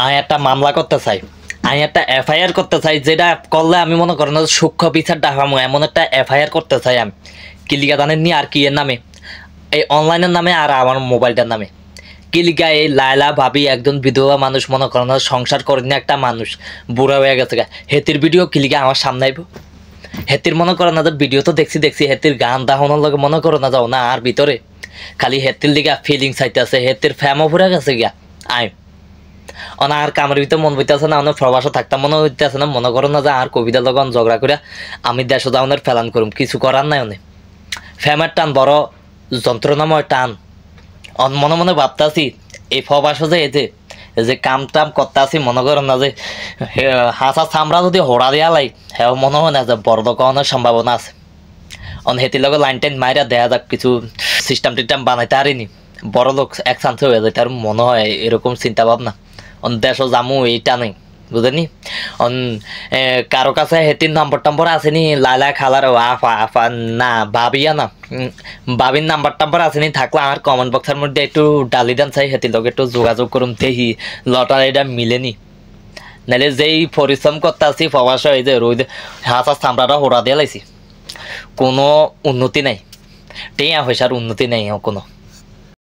আমি একটা মামলা করতে চাই, আমি একটা এফআইআর করতে চাই, যেটা করলে আমি মনে করেন সূক্ষ্ম বিচার ডাকামো এমন একটা এফআইআর করতে চাই আমি। কিলিকা জানেন নি আর কি এর নামে, এই অনলাইনের নামে আর আমার মোবাইলটার নামে। কিলিকা এই লায়লা ভাবি একজন বিধবা মানুষ, মনে করেন সংসার করেনি একটা মানুষ, বুড়া হয়ে গেছে গা, হেতির ভিডিও কিলিকা আমার সামনে আইব। হেতির মনে করো না যে ভিডিও তো দেখছি হেতির গান দাহনের লগে মনে করো না যাও না আর ভিতরে খালি হেতির লিগা ফিলিংস আইতেছে, হেতির ফ্যামও ফুরা গেছে গিয়া। আই অনা আর কামের ভিতরে মন বইতেছে না, অনেক প্রবাসে থাকতাম মনে হইতেছে না, মনে করো না যে আর কবিতা লগন ঝগড়া করে আমি দেশে যাওয়ার ফেলান করুম, কিছু করার নাই অনেক ফ্যামের টান বড় যন্ত্রণাময় টান। মনে মনে ভাবতাছি এই প্রবাসে যে এই যে কাম টাম করতেছি, মনে করেন না যে হাঁসা চামড়া যদি হড়া দিয়া লাই হ্যাঁ মনে হয় না যে বড় দোকানের সম্ভাবনা আছে। হেতির লগে লাইন টাইন মাইরা দেয়া যাক, কিছু সিস্টেম টিস্টেম বানাইতে পারিনি, বড় লোক এক চান্সে হয়ে যায়, তার মনে হয় এরকম চিন্তা ভাবনা। দেশও জামু এইটা নেই বুঝেনি। কারো কাছে হেতির নম্বর টম্বর আসেনি, লালা খালার আফা আফা না ভাবিয়া না ভাবির নাম্বার টাম্বার আসেনি, থাকলে আমার কমেন্ট বক্সের মধ্যে একটু ডালি দেন চাই, হেতির লগে একটু যোগাযোগ করুন, দেখি লটারিটা মিলেনি। নাহলে যেই পরিশ্রম করতে আসি প্রবাস এই যে রোদ হাঁসা চামড়াটা হোড়া দিয়ে লাইছি, কোনো উন্নতি নাই, টেয়া পয়সার উন্নতি নেই কোনো।